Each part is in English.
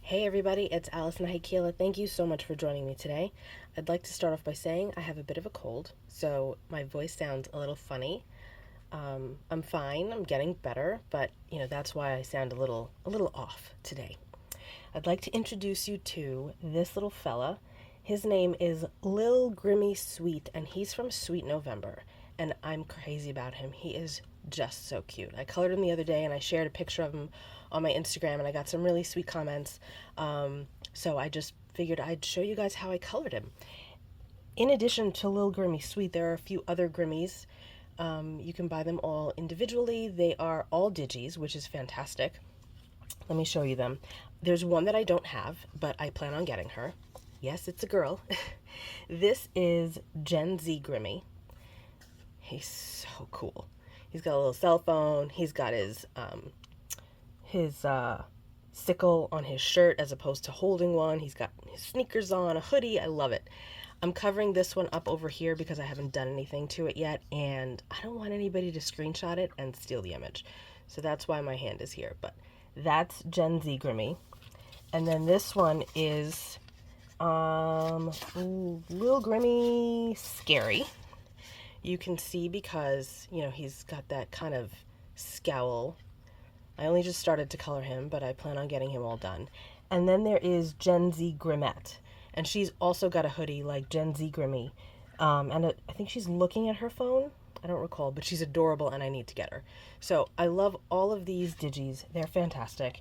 Hey everybody, it's Alison and Heikkila. Thank you so much for joining me today. I'd like to start off by saying I have a bit of a cold, so my voice sounds a little funny. I'm fine, I'm getting better, but that's why I sound a little off today. I'd like to introduce you to this little fella. His name is Li'l Grimmy Sweet, and he's from Sweet November, and I'm crazy about him. He is just so cute. I colored him the other day, and I shared a picture of him on my Instagram, and I got some really sweet comments. So I just figured I'd show you guys how I colored him. In addition to Li'l Grimmy Sweet, there are a few other Grimmies. You can buy them all individually. They are all digis, which is fantastic. Let me show you them. There's one that I don't have, but I plan on getting her. Yes, it's a girl. This is Gen Z Grimmy. He's so cool. He's got a little cell phone. He's got his sickle on his shirt as opposed to holding one. He's got his sneakers on, a hoodie. I love it. I'm covering this one up over here because I haven't done anything to it yet, and I don't want anybody to screenshot it and steal the image. So that's why my hand is here. But that's Gen Z Grimmy. And then this one is Li'l Grimmy Scary. You can see because, he's got that kind of scowl. I only just started to color him, but I plan on getting him all done. And then there is Gen Z Grimmette. And she's also got a hoodie like Gen Z Grimmy. I think she's looking at her phone. I don't recall, but she's adorable and I need to get her. So I love all of these digis. They're fantastic.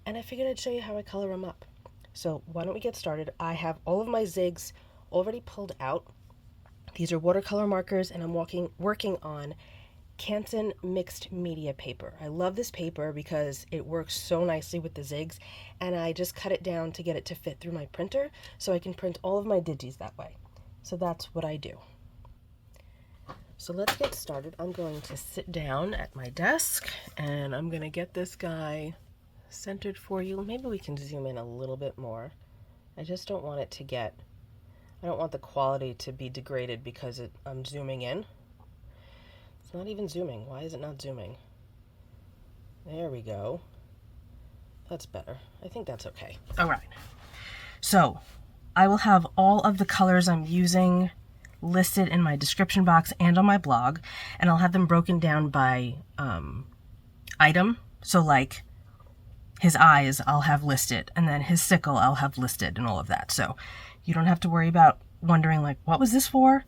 And I figured I'd show you how I color them up. So why don't we get started? I have all of my zigs already pulled out. These are watercolor markers, and I'm working on Canson mixed media paper. I love this paper because it works so nicely with the zigs, and I just cut it down to get it to fit through my printer so I can print all of my digis that way. So that's what I do. So let's get started. I'm going to sit down at my desk, and I'm going to get this guy centered for you. Maybe we can zoom in a little bit more. I just don't want it to I don't want the quality to be degraded because I'm zooming in. It's not even zooming. Why is it not zooming? There we go. That's better. I think that's okay. All right. So I will have all of the colors I'm using listed in my description box and on my blog, and I'll have them broken down by item. So like his eyes I'll have listed, and then his sickle I'll have listed, and all of that. So you don't have to worry about wondering like, what was this for?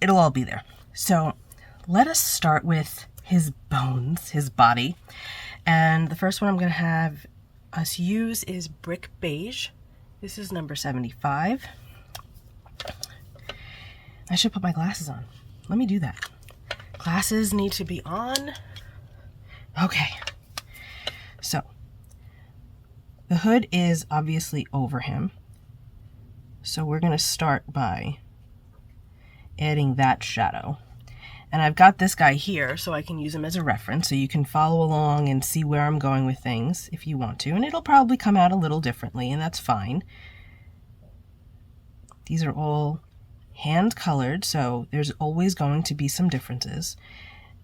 It'll all be there. So let us start with his bones, his body. And the first one I'm going to have us use is Brick Beige. This is number 75. I should put my glasses on. Let me do that. Glasses need to be on. Okay. So the hood is obviously over him. So we're going to start by adding that shadow. And I've got this guy here so I can use him as a reference, so you can follow along and see where I'm going with things if you want to. And it'll probably come out a little differently, and that's fine. These are all hand colored, so there's always going to be some differences.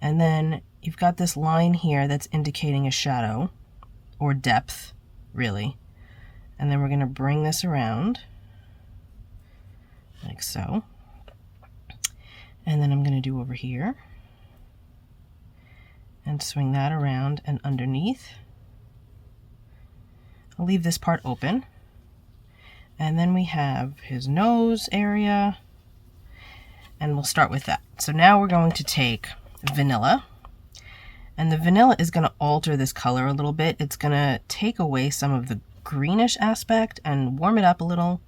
And then you've got this line here that's indicating a shadow, or depth, really. And then we're going to bring this around, like so. And then I'm going to do over here and swing that around and underneath. I'll leave this part open. And then we have his nose area, and we'll start with that. So now we're going to take vanilla, and the vanilla is going to alter this color a little bit. It's going to take away some of the greenish aspect and warm it up a little,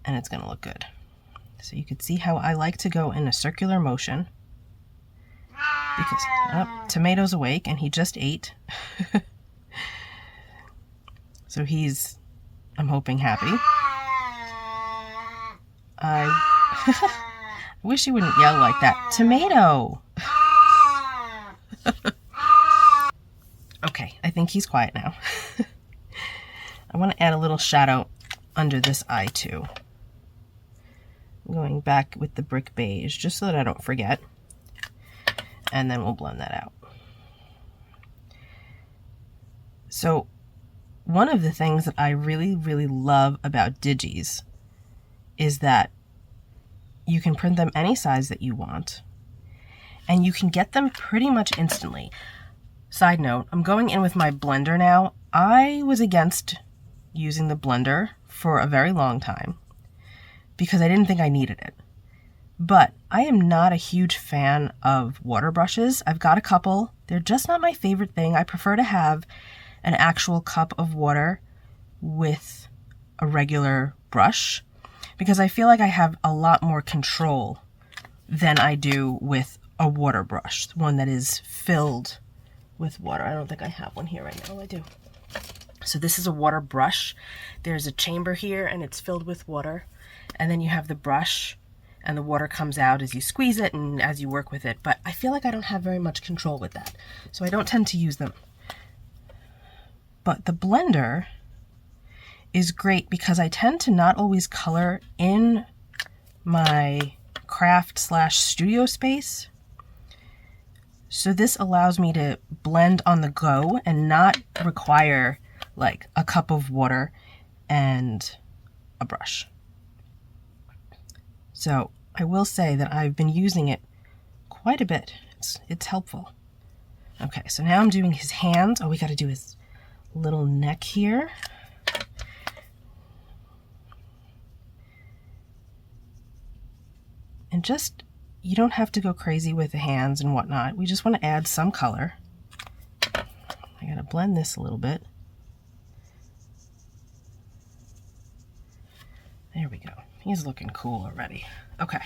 and it's going to look good. So you can see how I like to go in a circular motion because Tomato's awake and he just ate. So he's, I'm hoping, happy. I wish he wouldn't yell like that. Tomato! Okay, I think he's quiet now. I want to add a little shadow under this eye too. I'm going back with the Brick Beige just so that I don't forget. And then we'll blend that out. So one of the things that I really, really love about digis is that you can print them any size that you want, and you can get them pretty much instantly. Side note, I'm going in with my blender now. I was against using the blender for a very long time because I didn't think I needed it. But I am not a huge fan of water brushes. I've got a couple. They're just not my favorite thing. I prefer to have an actual cup of water with a regular brush because I feel like I have a lot more control than I do with a water brush, one that is filled with water. I don't think I have one here right now. I do. So this is a water brush. There's a chamber here and it's filled with water. And then you have the brush and the water comes out as you squeeze it and as you work with it. But I feel like I don't have very much control with that, so I don't tend to use them. But the blender is great because I tend to not always color in my craft/studio space. So this allows me to blend on the go and not require like a cup of water and a brush. So I will say that I've been using it quite a bit. It's helpful. Okay, so now I'm doing his hands. Oh, we got to do his little neck here. And just, you don't have to go crazy with the hands and whatnot. We just want to add some color. I got to blend this a little bit. There we go. He's looking cool already. Okay.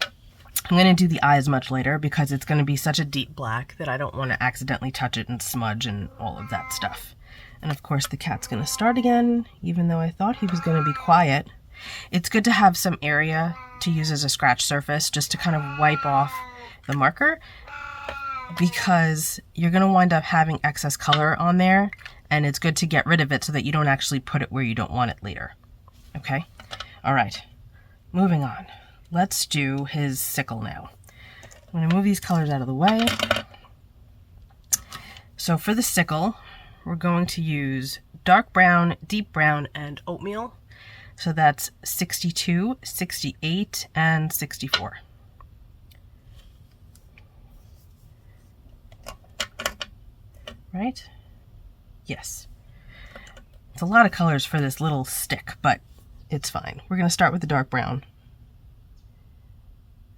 I'm going to do the eyes much later because it's going to be such a deep black that I don't want to accidentally touch it and smudge and all of that stuff. And of course the cat's going to start again, even though I thought he was going to be quiet. It's good to have some area to use as a scratch surface just to kind of wipe off the marker because you're going to wind up having excess color on there, and it's good to get rid of it so that you don't actually put it where you don't want it later. Okay? All right, moving on. Let's do his sickle now. I'm going to move these colors out of the way. So for the sickle, we're going to use dark brown, deep brown, and oatmeal. So that's 62, 68, and 64. Right? Yes. It's a lot of colors for this little stick, but it's fine. We're going to start with the dark brown.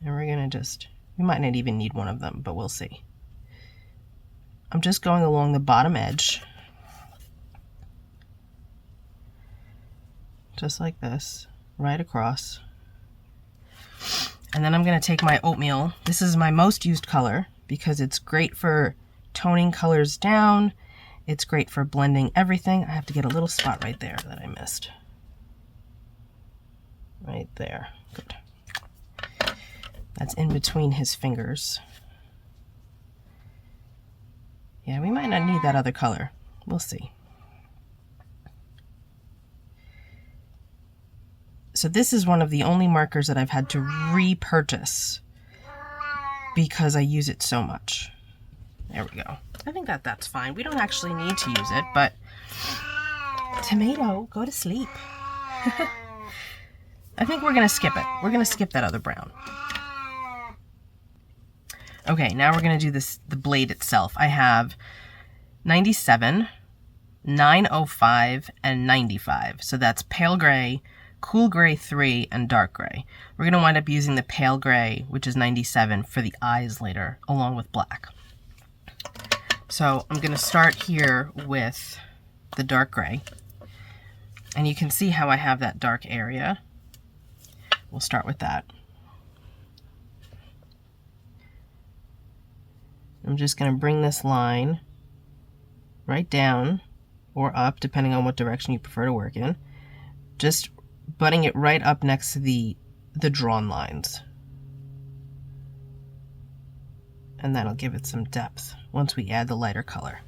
And we're going to just, we might not even need one of them, but we'll see. I'm just going along the bottom edge. Just like this, right across. And then I'm going to take my oatmeal. This is my most used color because it's great for toning colors down. It's great for blending everything. I have to get a little spot right there that I missed. Right there. Good. That's in between his fingers. Yeah, we might not need that other color. We'll see. So this is one of the only markers that I've had to repurchase because I use it so much. There we go. I think that's fine. We don't actually need to use it, but Tomato, go to sleep. I think we're going to skip it. We're going to skip that other brown. Okay, now we're going to do the blade itself. I have 97, 905, and 95. So that's pale gray, cool gray 3, and dark gray. We're going to wind up using the pale gray, which is 97, for the eyes later, along with black. So I'm going to start here with the dark gray. And you can see how I have that dark area. We'll start with that. I'm just going to bring this line right down or up, depending on what direction you prefer to work in. Just butting it right up next to the drawn lines. And that'll give it some depth once we add the lighter color.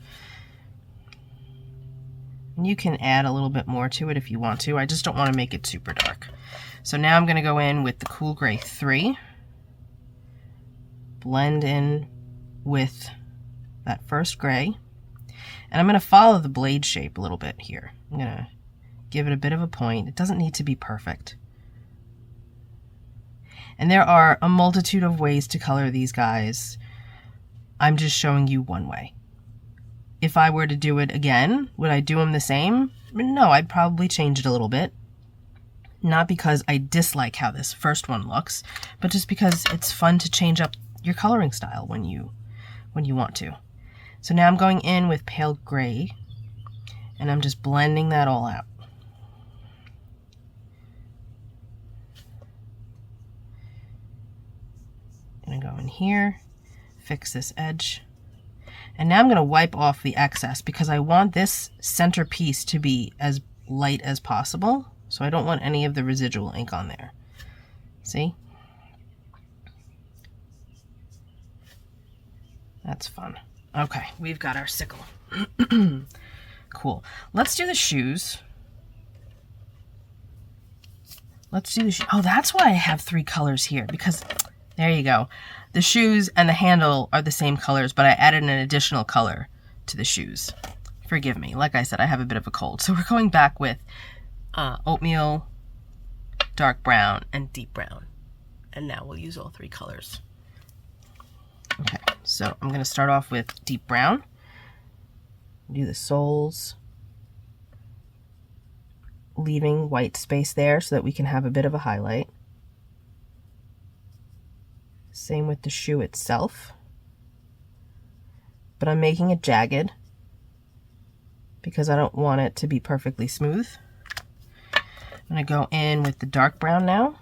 And you can add a little bit more to it if you want to. I just don't want to make it super dark. So now I'm going to go in with the cool gray 3. Blend in with that first gray. And I'm going to follow the blade shape a little bit here. I'm going to give it a bit of a point. It doesn't need to be perfect. And there are a multitude of ways to color these guys. I'm just showing you one way. If I were to do it again, would I do them the same? No, I'd probably change it a little bit. Not because I dislike how this first one looks, but just because it's fun to change up your coloring style when you want to. So now I'm going in with pale gray, and I'm just blending that all out. I'm gonna go in here, fix this edge. And now I'm going to wipe off the excess because I want this center piece to be as light as possible. So I don't want any of the residual ink on there. See? That's fun. Okay, we've got our sickle. Cool. Let's do the shoes. Let's do the shoes. Oh, that's why I have 3 colors here, because there you go. The shoes and the handle are the same colors, but I added an additional color to the shoes. Forgive me. Like I said, I have a bit of a cold. So we're going back with oatmeal, dark brown, and deep brown. And now we'll use all 3 colors. Okay, so I'm going to start off with deep brown. Do the soles, leaving white space there so that we can have a bit of a highlight. Same with the shoe itself, but I'm making it jagged because I don't want it to be perfectly smooth. I'm going to go in with the dark brown now.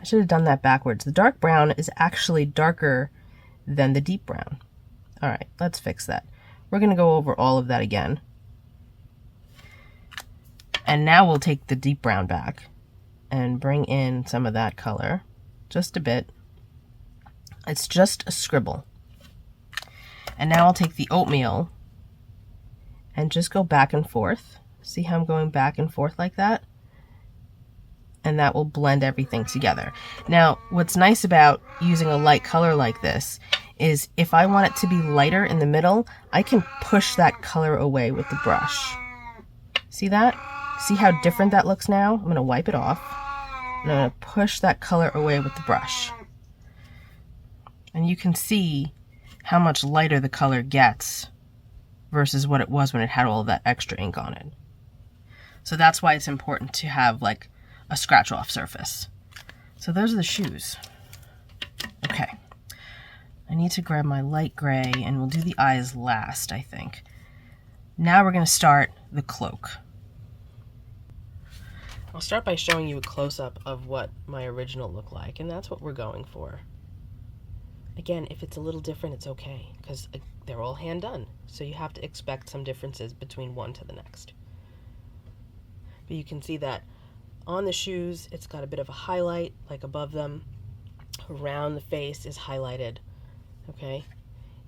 I should have done that backwards. The dark brown is actually darker than the deep brown. All right, let's fix that. We're going to go over all of that again. And now we'll take the deep brown back and bring in some of that color, just a bit. It's just a scribble. And now I'll take the oatmeal and just go back and forth. See how I'm going back and forth like that? And that will blend everything together. Now, what's nice about using a light color like this is if I want it to be lighter in the middle, I can push that color away with the brush. See that? See how different that looks now? I'm going to wipe it off. And I'm going to push that color away with the brush. And you can see how much lighter the color gets versus what it was when it had all of that extra ink on it. So that's why it's important to have like a scratch off surface. So those are the shoes. Okay. I need to grab my light gray and we'll do the eyes last, I think. Now we're going to start the cloak. I'll start by showing you a close-up of what my original looked like, and that's what we're going for. Again, if it's a little different, it's okay, because they're all hand done, so you have to expect some differences between one to the next. But you can see that on the shoes, it's got a bit of a highlight, like above them. Around the face is highlighted, okay?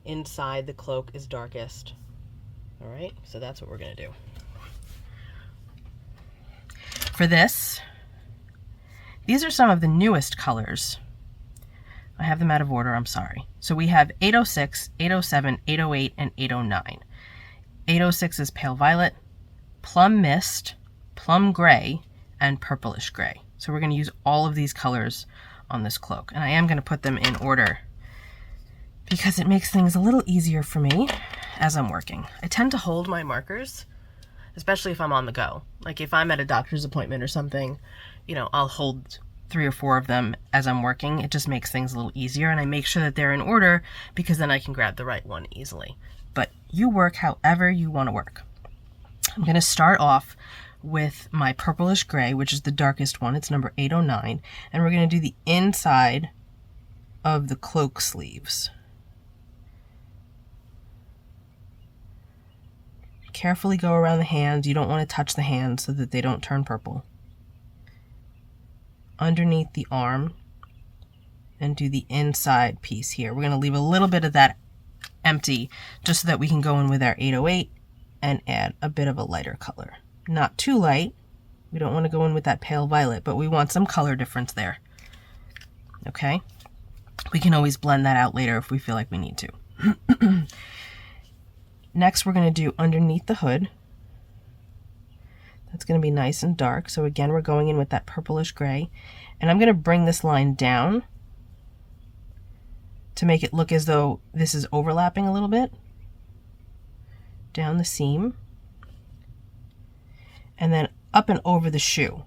Inside the cloak is darkest. All right, so that's what we're going to do. For this, these are some of the newest colors. I have them out of order, I'm sorry. So we have 806, 807, 808, and 809. 806 is pale violet, plum mist, plum gray, and purplish gray. So we're going to use all of these colors on this cloak. And I am going to put them in order because it makes things a little easier for me as I'm working. I tend to hold my markers, especially if I'm on the go. Like if I'm at a doctor's appointment or something, you know, I'll hold 3 or 4 of them as I'm working. It just makes things a little easier, and I make sure that they're in order because then I can grab the right one easily. But you work however you want to work. I'm going to start off with my purplish gray, which is the darkest one. It's number 809, and we're going to do the inside of the cloak sleeves. Carefully go around the hands. You don't want to touch the hands so that they don't turn purple. Underneath the arm, and do the inside piece here. We're going to leave a little bit of that empty just so that we can go in with our 808 and add a bit of a lighter color. Not too light. We don't want to go in with that pale violet, but we want some color difference there. Okay? We can always blend that out later if we feel like we need to. Next, we're going to do underneath the hood. That's going to be nice and dark. So again, we're going in with that purplish gray. And I'm going to bring this line down to make it look as though this is overlapping a little bit. Down the seam. And then up and over the shoe.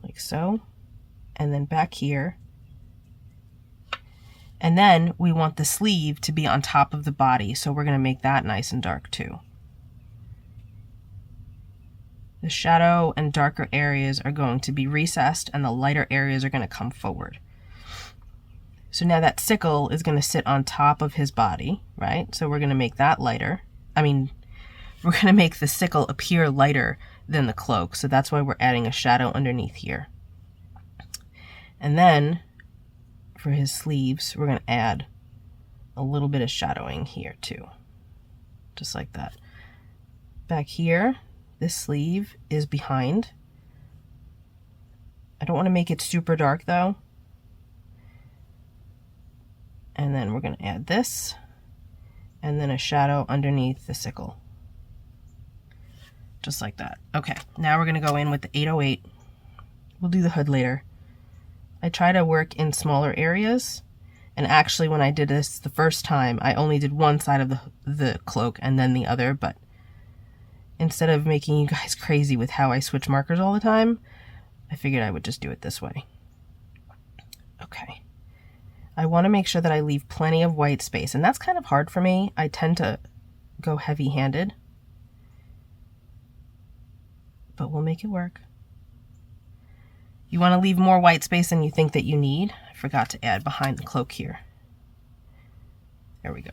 Like so. And then back here. And then we want the sleeve to be on top of the body, so we're going to make that nice and dark too. The shadow and darker areas are going to be recessed, and the lighter areas are going to come forward. So now that sickle is going to sit on top of his body, right? So we're going to make that lighter. We're going to make the sickle appear lighter than the cloak, so that's why we're adding a shadow underneath here. And then for his sleeves, we're going to add a little bit of shadowing here too. Just like that. Back here, this sleeve is behind. I don't want to make it super dark though. And then we're going to add this, and then a shadow underneath the sickle. Just like that. Okay, now we're going to go in with the 808. We'll do the hood later. I try to work in smaller areas, and actually when I did this the first time, I only did one side of the cloak and then the other, but instead of making you guys crazy with how I switch markers all the time, I figured I would just do it this way. Okay. I want to make sure that I leave plenty of white space, and that's kind of hard for me. I tend to go heavy-handed, but we'll make it work. You want to leave more white space than you think that you need. I forgot to add behind the cloak here. There we go.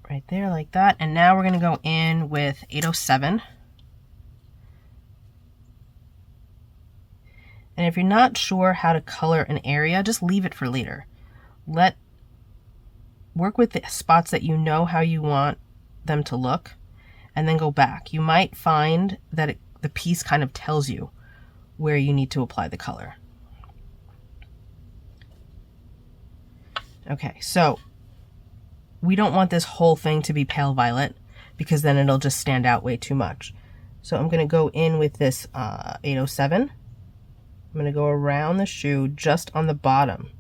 Right there like that. And now we're going to go in with 807. And if you're not sure how to color an area, just leave it for later. Work with the spots that you know how you want them to look, and then go back. You might find that the piece kind of tells you where you need to apply the color. Okay, so we don't want this whole thing to be pale violet because then it'll just stand out way too much. So I'm going to go in with this 807. I'm going to go around the shoe just on the bottom.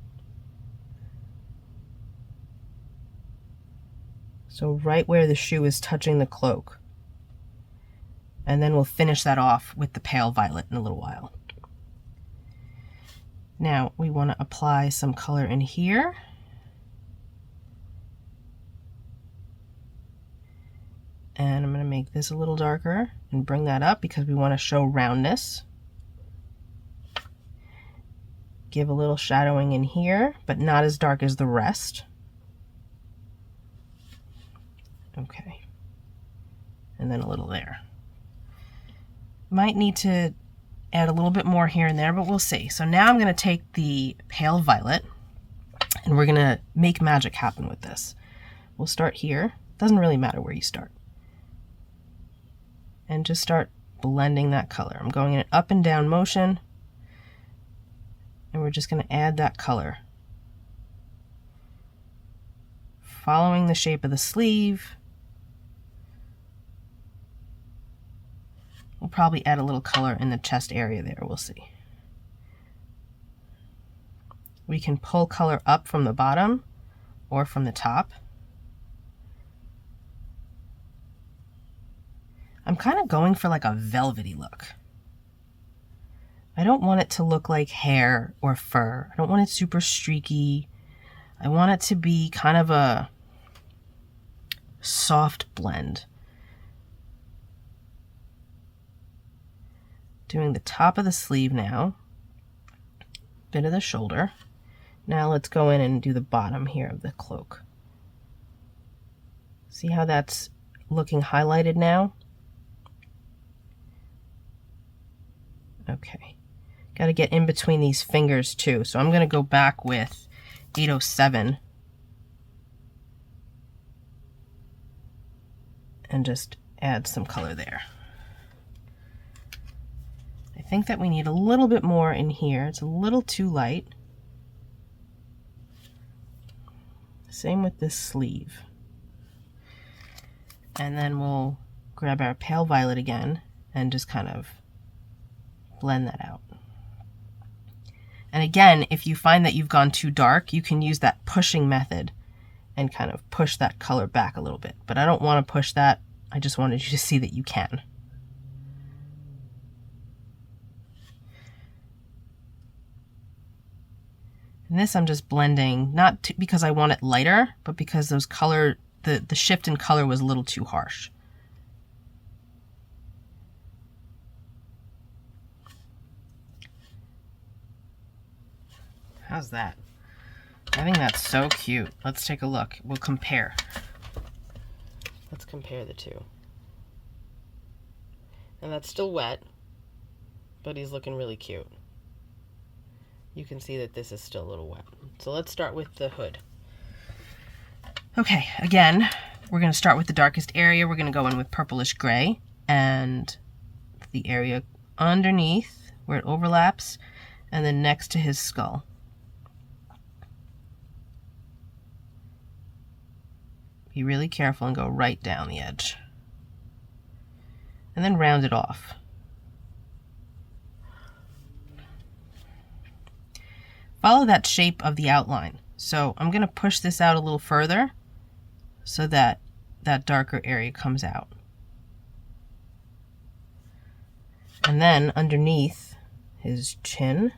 So right where the shoe is touching the cloak. And then we'll finish that off with the pale violet in a little while. Now we want to apply some color in here. And I'm going to make this a little darker and bring that up because we want to show roundness. Give a little shadowing in here, but not as dark as the rest. Okay. And then a little there. Might need to add a little bit more here and there, but we'll see. So now I'm going to take the pale violet and we're going to make magic happen with this. We'll start here. Doesn't really matter where you start. And just start blending that color. I'm going in an up and down motion, and we're just going to add that color. Following the shape of the sleeve. We'll probably add a little color in the chest area there, we'll see. We can pull color up from the bottom or from the top. I'm kind of going for like a velvety look. I don't want it to look like hair or fur. I don't want it super streaky. I want it to be kind of a soft blend. Doing the top of the sleeve now, bit of the shoulder. Now let's go in and do the bottom here of the cloak. See how that's looking highlighted now? Okay, got to get in between these fingers too. So I'm going to go back with 807 and just add some color there. think that we need a little bit more in here. It's a little too light. Same with this sleeve. And then we'll grab our pale violet again and just kind of blend that out. And again, if you find that you've gone too dark, you can use that pushing method and kind of push that color back a little bit. But I don't want to push that. I just wanted you to see that you can. And this I'm just blending, not because I want it lighter, but because those color, the shift in color was a little too harsh. How's that? I think that's so cute. Let's take a look. We'll compare. Let's compare the two. And that's still wet, but he's looking really cute. You can see that this is still a little wet. So let's start with the hood. Okay, again, we're going to start with the darkest area. We're going to go in with purplish gray, and the area underneath where it overlaps, and then next to his skull. Be really careful and go right down the edge. And then round it off. Follow that shape of the outline. So I'm going to push this out a little further so that that darker area comes out. And then underneath his chin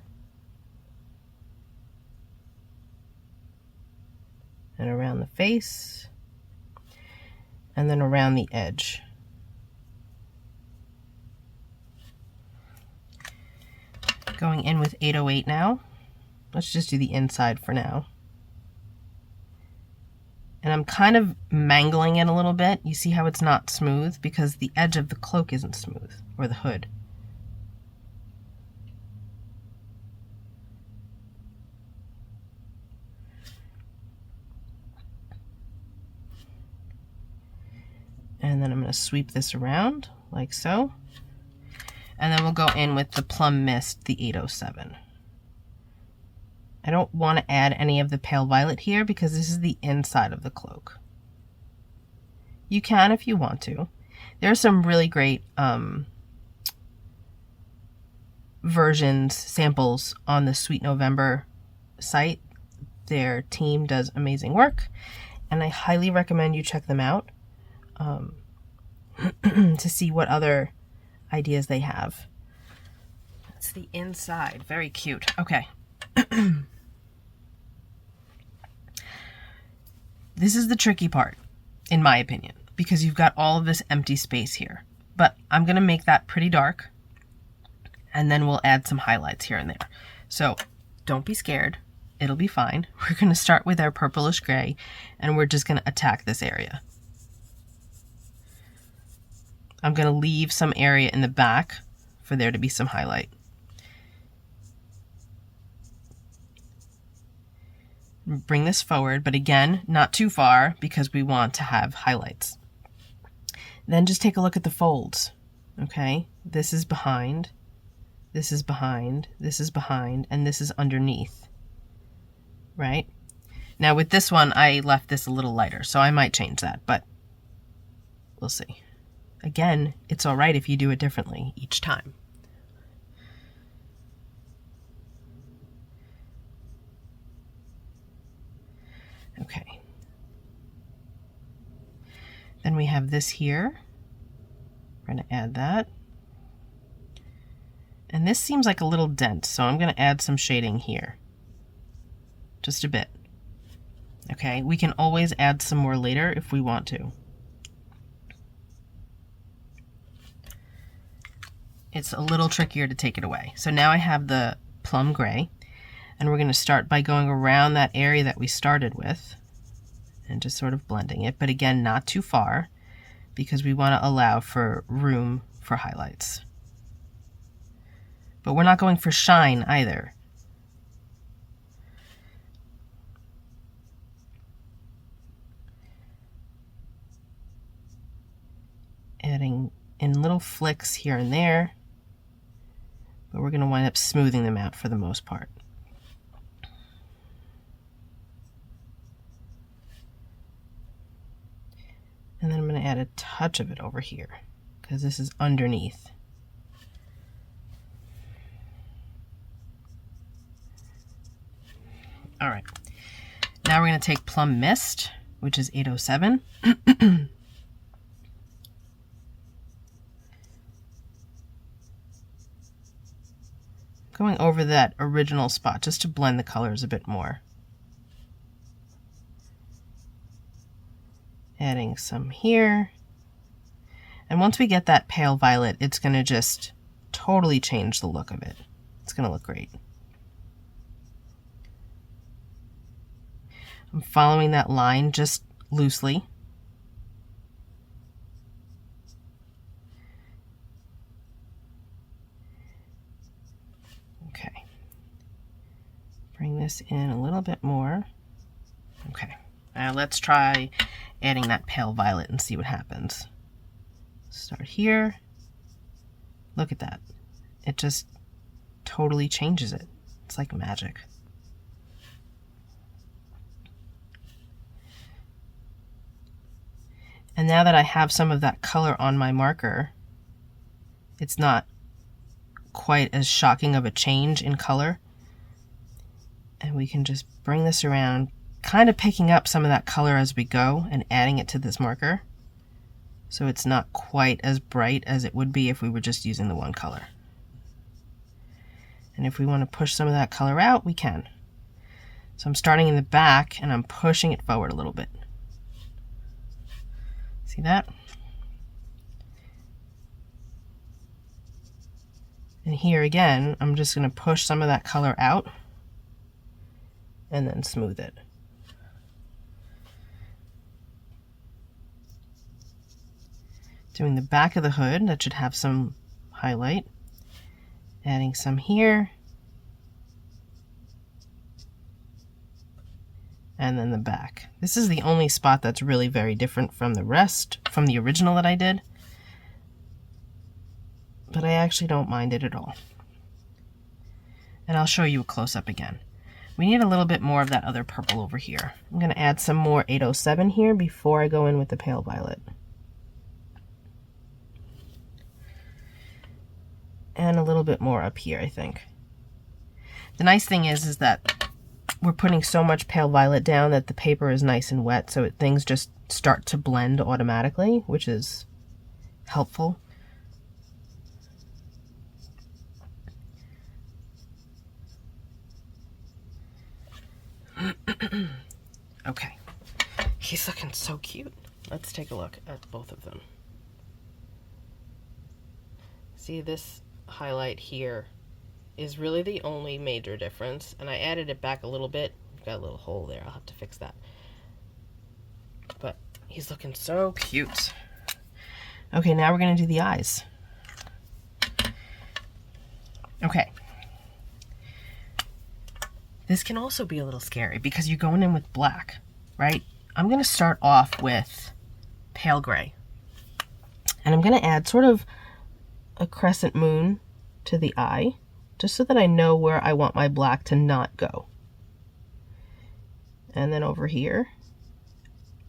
and around the face and then around the edge. Going in with 808 now. Let's just do the inside for now. And I'm kind of mangling it a little bit. You see how it's not smooth? Because the edge of the cloak isn't smooth, or the hood. And then I'm going to sweep this around, like so. And then we'll go in with the Plum Mist, the 807. I don't want to add any of the pale violet here because this is the inside of the cloak. You can if you want to. There are some really great versions, samples on the Sweet November site. Their team does amazing work, and I highly recommend you check them out to see what other ideas they have. That's the inside. Very cute. Okay. This is the tricky part, in my opinion, because you've got all of this empty space here. But I'm going to make that pretty dark, and then we'll add some highlights here and there. So don't be scared. It'll be fine. We're going to start with our purplish gray, and we're just going to attack this area. I'm going to leave some area in the back for there to be some highlight. Bring this forward, but again, not too far because we want to have highlights. Then just take a look at the folds, okay? This is behind, this is behind, this is behind, and this is underneath, right? Now with this one, I left this a little lighter, so I might change that, but we'll see. Again, it's all right if you do it differently each time. Okay. Then we have this here. We're going to add that. And this seems like a little dent, so I'm going to add some shading here. Just a bit. Okay, we can always add some more later if we want to. It's a little trickier to take it away. So now I have the plum gray. And we're going to start by going around that area that we started with and just sort of blending it. But again, not too far because we want to allow for room for highlights. But we're not going for shine either. Adding in little flicks here and there. but we're going to wind up smoothing them out for the most part. And then I'm going to add a touch of it over here because this is underneath. All right, now we're going to take Plum Mist, which is 807. Going over that original spot just to blend the colors a bit more. Adding some here. And once we get that pale violet, it's going to just totally change the look of it. It's going to look great. I'm following that line just loosely. Okay. Bring this in a little bit more. Okay. Now let's try adding that pale violet and see what happens. Start here. Look at that. It just totally changes it. It's like magic. And now that I have some of that color on my marker, it's not quite as shocking of a change in color. And we can just bring this around, kind of picking up some of that color as we go and adding it to this marker. So it's not quite as bright as it would be if we were just using the one color. And if we want to push some of that color out, we can. So I'm starting in the back and I'm pushing it forward a little bit. See that? And here again, I'm just going to push some of that color out and then smooth it. Doing the back of the hood, that should have some highlight. Adding some here. And then the back. This is the only spot that's really very different from the rest, from the original that I did. But I actually don't mind it at all. And I'll show you a close-up again. We need a little bit more of that other purple over here. I'm going to add some more 807 here before I go in with the pale violet. And a little bit more up here, I think. The nice thing is that we're putting so much pale violet down that the paper is nice and wet, so things just start to blend automatically, which is helpful. Okay, he's looking so cute. Let's take a look at both of them. See, this highlight here is really the only major difference, and I added it back a little bit. Got a little hole there, I'll have to fix that. But he's looking so cute. Okay, now we're gonna do the eyes. Okay. This can also be a little scary because you're going in with black, right? I'm gonna start off with pale gray. And I'm gonna add sort of a crescent moon to the eye, just so that I know where I want my black to not go. And then over here.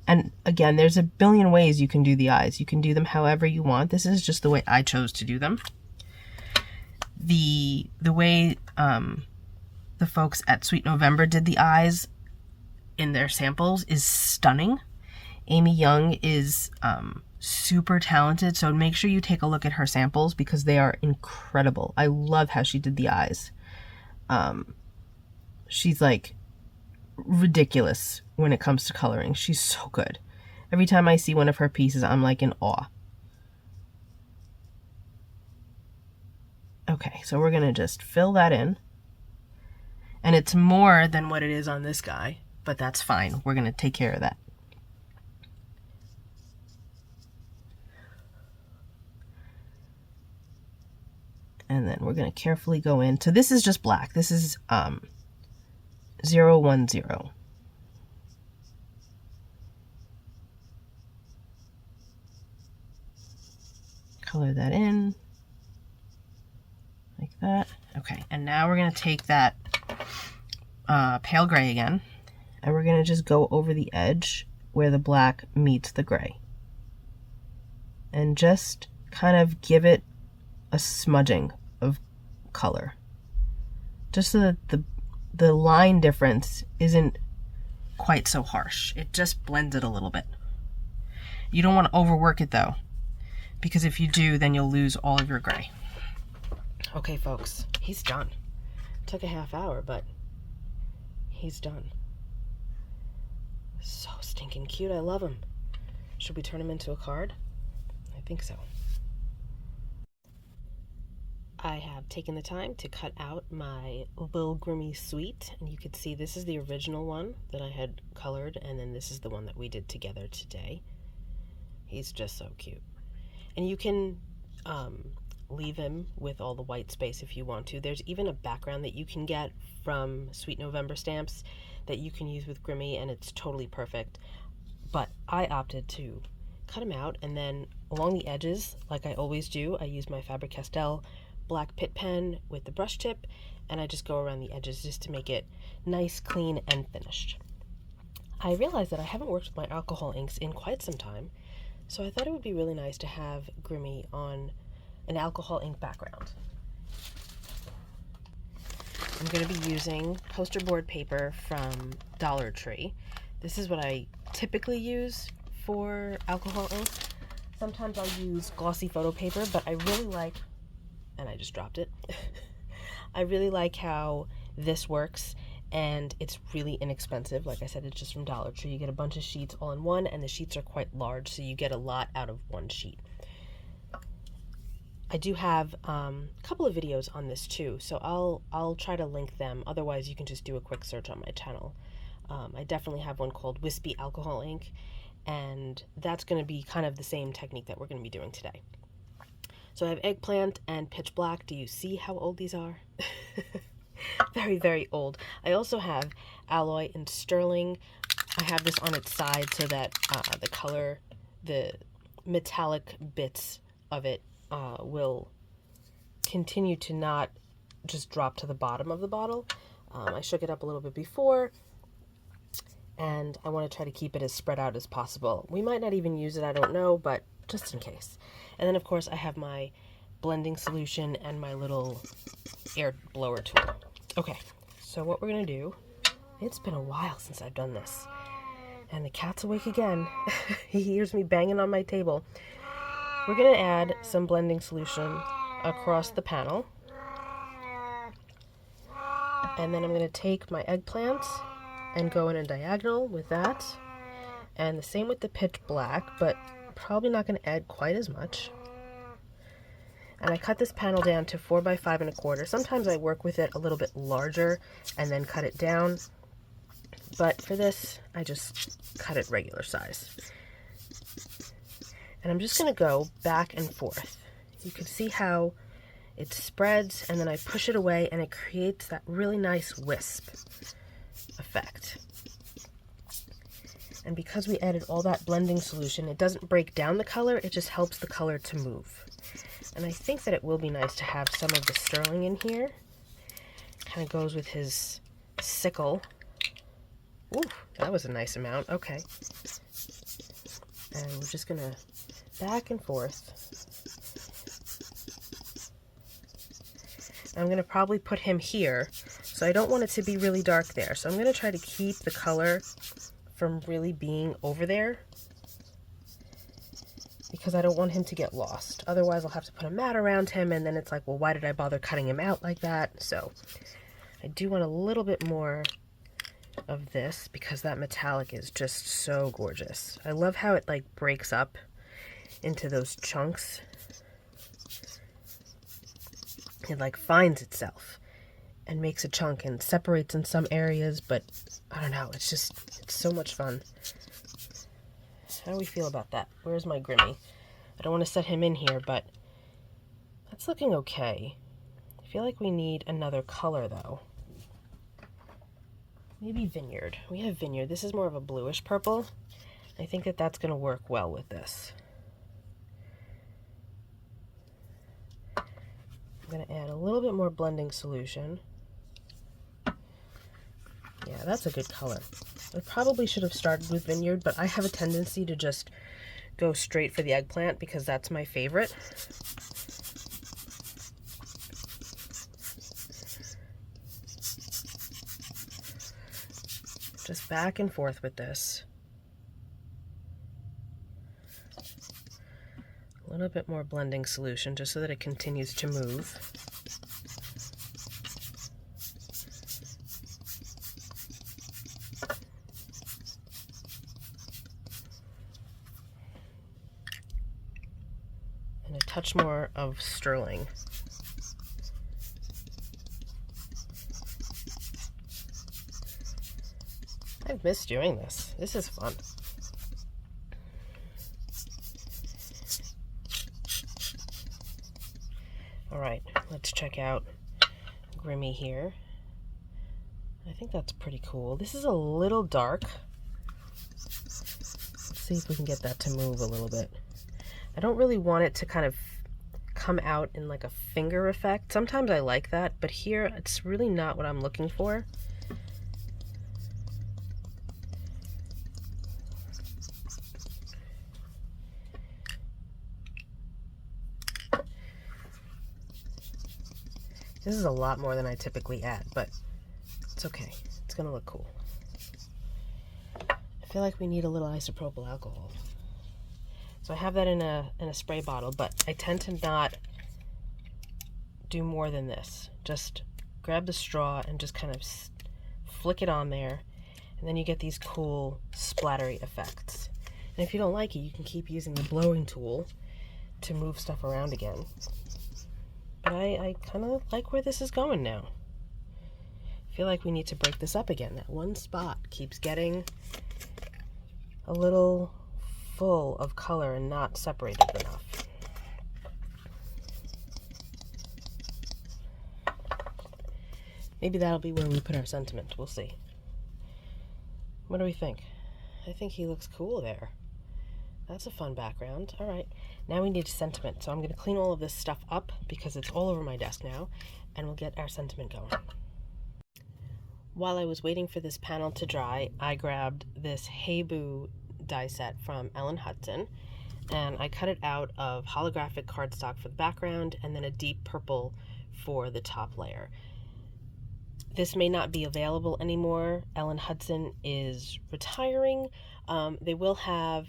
And again, there's a billion ways you can do the eyes. You can do them however you want. This is just the way I chose to do them. The way the folks at Sweet November did the eyes in their samples is stunning. Amy Young is super talented, so make sure you take a look at her samples because they are incredible. I love how she did the eyes. She's like ridiculous when it comes to coloring. She's so good. Every time I see one of her pieces, I'm like in awe. Okay, so we're gonna just fill that in. And it's more than what it is on this guy, but that's fine. We're gonna take care of that. And then we're going to carefully go in. So this is just black. This is 010. Color that in. like that. Okay, and now we're gonna take that pale gray again, and we're gonna just go over the edge where the black meets the gray. And just kind of give it a smudging of color. Just so that the line difference isn't quite so harsh. It just blends it a little bit. You don't want to overwork it though, because if you do, then you'll lose all of your gray. Okay, folks, he's done. Took a half hour, but he's done. So stinking cute. I love him. Should we turn him into a card? I think so. I have taken the time to cut out my Li'l Grimmy Sweet, and you can see this is the original one that I had colored, and then this is the one that we did together today. He's just so cute. And you can leave him with all the white space if you want to. There's even a background that you can get from Sweet November stamps that you can use with Grimmy, and it's totally perfect. But I opted to cut him out, and then along the edges, like I always do, I use my Faber Castell black PITT pen with the brush tip, and I just go around the edges just to make it nice, clean, and finished. I realized that I haven't worked with my alcohol inks in quite some time, so I thought it would be really nice to have Grimmy on an alcohol ink background. I'm going to be using poster board paper from Dollar Tree. This is what I typically use for alcohol ink. Sometimes I'll use glossy photo paper, but I really like, and I just dropped it. I really like how this works, and it's really inexpensive. Like I said, it's just from Dollar Tree. You get a bunch of sheets all in one, and the sheets are quite large, so you get a lot out of one sheet. I do have a couple of videos on this too, so I'll try to link them. Otherwise, you can just do a quick search on my channel. I definitely have one called Wispy alcohol ink, and that's going to be kind of the same technique that we're going to be doing today. So I have Eggplant and Pitch Black. Do you see how old these are? Very, very old. I also have Alloy and Sterling. I have this on its side so that the color, the metallic bits of it will continue to not just drop to the bottom of the bottle. I shook it up a little bit before, and I want to try to keep it as spread out as possible. We might not even use it, I don't know, but just in case. And then, of course, I have my blending solution and my little air blower tool. Okay, so what we're going to do, it's been a while since I've done this, and the cat's awake again. He hears me banging on my table. We're going to add some blending solution across the panel, and then I'm going to take my Eggplant and go in a diagonal with that, and the same with the Pitch Black, but probably not going to add quite as much. And I cut this panel down to 4 by 5 1/4. Sometimes I work with it a little bit larger and then cut it down, but for this I just cut it regular size. And I'm just going to go back and forth. You can see how it spreads, and then I push it away, and it creates that really nice wisp effect. And because we added all that blending solution, it doesn't break down the color, it just helps the color to move. And I think that it will be nice to have some of the Sterling in here. Kind of goes with his Sickle. Ooh, that was a nice amount. Okay. And we're just going to back and forth. I'm going to probably put him here, so I don't want it to be really dark there. So I'm going to try to keep the color from really being over there, because I don't want him to get lost. Otherwise, I'll have to put a mat around him, and then it's like, well, why did I bother cutting him out like that? So I do want a little bit more of this, because that metallic is just so gorgeous. I love how it like breaks up into those chunks. It like finds itself and makes a chunk and separates in some areas, but I don't know, it's so much fun. How do we feel about that? Where's my Grimmy? I don't want to set him in here, but that's looking okay. I feel like we need another color though. Maybe Vineyard. We have Vineyard. This is more of a bluish purple. I think that that's going to work well with this. I'm going to add a little bit more blending solution. Yeah, that's a good color. I probably should have started with Vineyard, but I have a tendency to just go straight for the Eggplant because that's my favorite. Just back and forth with this. A little bit more blending solution just so that it continues to move. And a touch more of sterling. I've missed doing this. This is fun. Alright, let's check out Grimmy here. I think that's pretty cool. This is a little dark. Let's see if we can get that to move a little bit. I don't really want it to kind of come out in like a finger effect. Sometimes I like that, but here it's really not what I'm looking for. This is a lot more than I typically add, but it's okay. It's gonna look cool. I feel like we need a little isopropyl alcohol. So I have that in a spray bottle, but I tend to not do more than this. Just grab the straw and just kind of flick it on there, and then you get these cool splattery effects. And if you don't like it, you can keep using the blowing tool to move stuff around again. But I kind of like where this is going now. I feel like we need to break this up again. That one spot keeps getting a little full of color and not separated enough. Maybe that'll be where we put our sentiment. We'll see. What do we think? I think he looks cool there. That's a fun background. All right, now we need sentiment. So I'm going to clean all of this stuff up because it's all over my desk now, and we'll get our sentiment going. While I was waiting for this panel to dry, I grabbed this Hey Boo die set from Ellen Hudson, and I cut it out of holographic cardstock for the background and then a deep purple for the top layer. This may not be available anymore. Ellen Hudson is retiring. They will have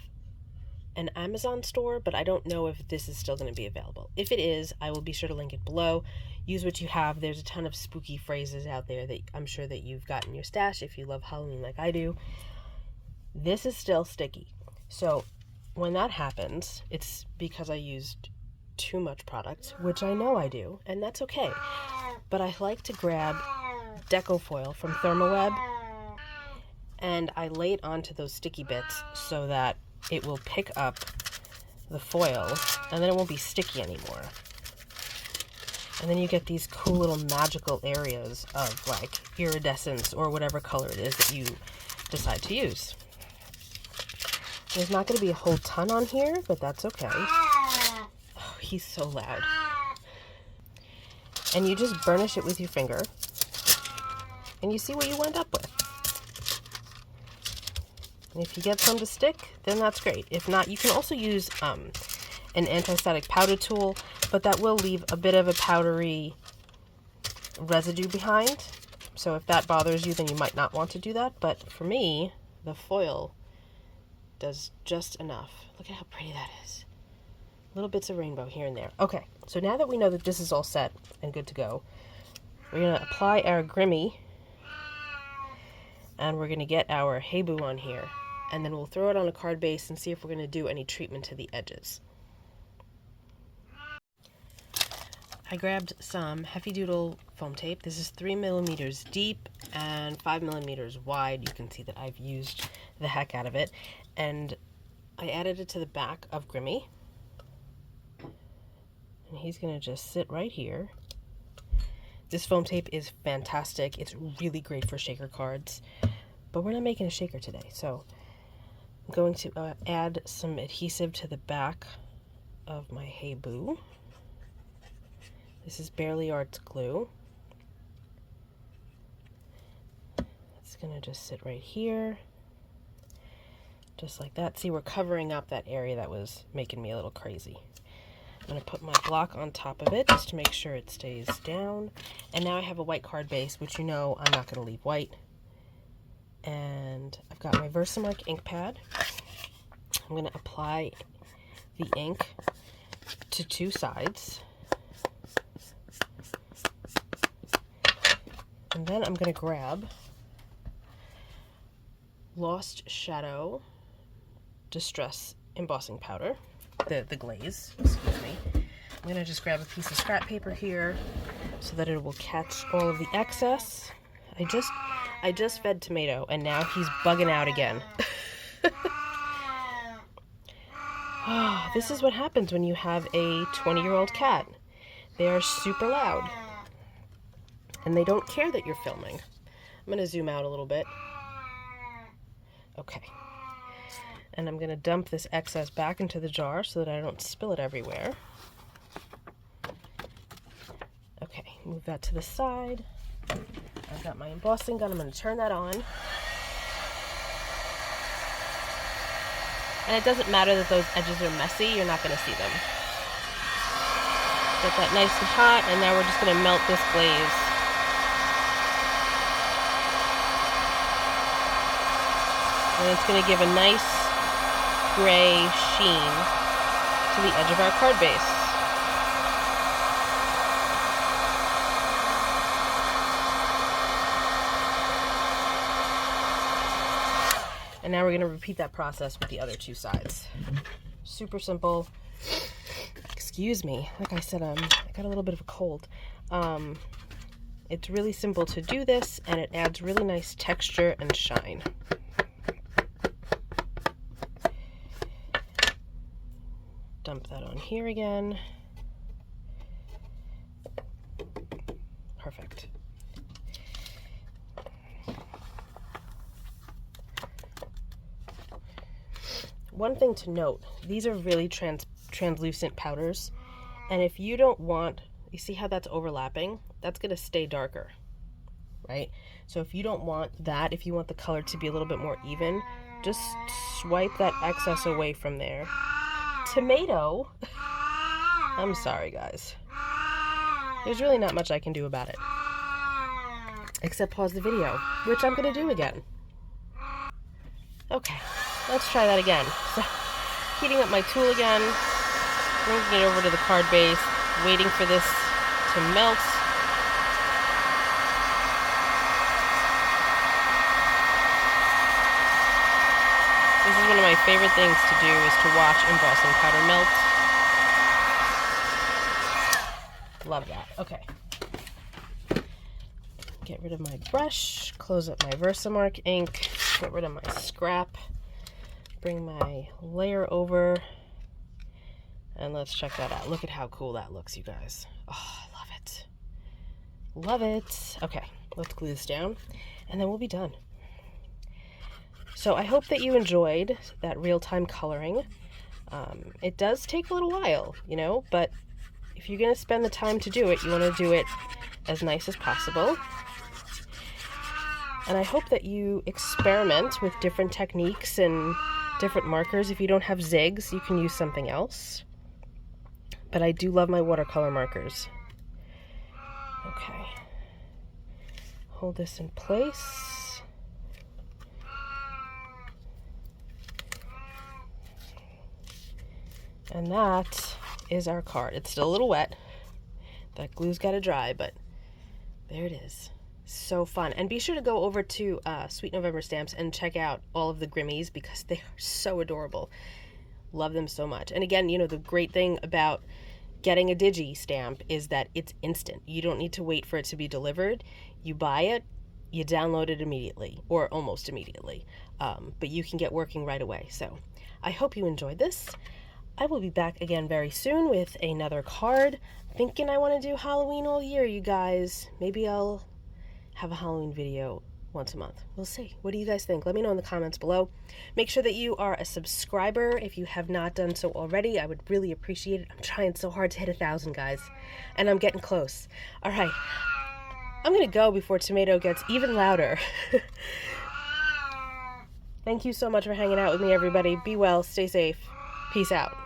an Amazon store, but I don't know if this is still going to be available. If it is, I will be sure to link it below. Use what you have. There's a ton of spooky phrases out there that I'm sure that you've got in your stash if you love Halloween like I do. This is still sticky. So when that happens, it's because I used too much product, which I know I do, and that's okay. But I like to grab Deco foil from Therm, and I lay it onto those sticky bits so that it will pick up the foil and then it won't be sticky anymore. And then you get these cool little magical areas of like iridescence or whatever color it is that you decide to use. There's not going to be a whole ton on here, but that's okay. Oh, he's so loud. And you just burnish it with your finger and you see what you end up with. And if you get some to stick, then that's great. If not, you can also use an anti-static powder tool, but that will leave a bit of a powdery residue behind. So if that bothers you, then you might not want to do that. But for me, the foil does just enough. Look at how pretty that is. Little bits of rainbow here and there. Okay, so now that we know that this is all set and good to go, we're going to apply our Grimmy, and we're going to get our Hey Boo on here. And then we'll throw it on a card base and see if we're going to do any treatment to the edges. I grabbed some Heavy Doodle foam tape. This is 3mm deep and 5mm wide. You can see that I've used the heck out of it. And I added it to the back of Grimmy. And he's going to just sit right here. This foam tape is fantastic. It's really great for shaker cards. But we're not making a shaker today, so I'm going to add some adhesive to the back of my Hey Boo. This is Barely Art's glue. It's gonna just sit right here. Just like that. See, we're covering up that area that was making me a little crazy. I'm going to put my block on top of it just to make sure it stays down. And now I have a white card base, which you know I'm not going to leave white. And I've got my Versamark ink pad. I'm going to apply the ink to two sides. And then I'm going to grab Lost Shadow Distress Embossing Powder, the glaze, excuse me. I'm going to just grab a piece of scrap paper here so that it will catch all of the excess. I just fed Tomato and now he's bugging out again. Oh, this is what happens when you have a 20-year-old cat. They are super loud and they don't care that you're filming. I'm going to zoom out a little bit. Okay. And I'm going to dump this excess back into the jar so that I don't spill it everywhere. Okay, move that to the side. I've got my embossing gun. I'm going to turn that on. And it doesn't matter that those edges are messy. You're not going to see them. Get that nice and hot, and now we're just going to melt this glaze. And it's going to give a nice gray sheen to the edge of our card base. And now we're going to repeat that process with the other two sides. Super simple. Excuse me. Like I said, I got a little bit of a cold. It's really simple to do this, and it adds really nice texture and shine. Dump that on here again. Perfect. One thing to note, these are really translucent powders, and if you don't want, you see how that's overlapping? That's going to stay darker, right? So if you don't want that, if you want the color to be a little bit more even, just swipe that excess away from there. Tomato, I'm sorry guys, there's really not much I can do about it except pause the video, which I'm gonna do again. Okay, let's try that again. So, heating up my tool again, bringing it over to the card base, waiting for this to melt. This is one of my favorite things to do, is to watch embossing powder melt. Love that. Okay. Get rid of my brush, close up my Versamark ink, get rid of my scrap, bring my layer over, and let's check that out. Look at how cool that looks, you guys. Oh, I love it. Love it. Okay, let's glue this down, and then we'll be done. So I hope that you enjoyed that real-time coloring. It does take a little while, you know, but if you're going to spend the time to do it, you want to do it as nice as possible. And I hope that you experiment with different techniques and different markers. If you don't have zigs, you can use something else. But I do love my watercolor markers. Okay. Hold this in place. And that is our card. It's still a little wet. That glue's got to dry, but there it is. So fun. And be sure to go over to Sweet November Stamps and check out all of the Grimmies because they are so adorable. Love them so much. And again, you know, the great thing about getting a digi stamp is that it's instant. You don't need to wait for it to be delivered. You buy it, you download it immediately, or almost immediately. But you can get working right away. So I hope you enjoyed this. I will be back again very soon with another card. Thinking I want to do Halloween all year, you guys. Maybe I'll have a Halloween video once a month. We'll see. What do you guys think? Let me know in the comments below. Make sure that you are a subscriber if you have not done so already. I would really appreciate it. I'm trying so hard to hit 1,000, guys, and I'm getting close. All right, I'm gonna go before Tomato gets even louder. Thank you so much for hanging out with me, everybody. Be well, stay safe. Peace out.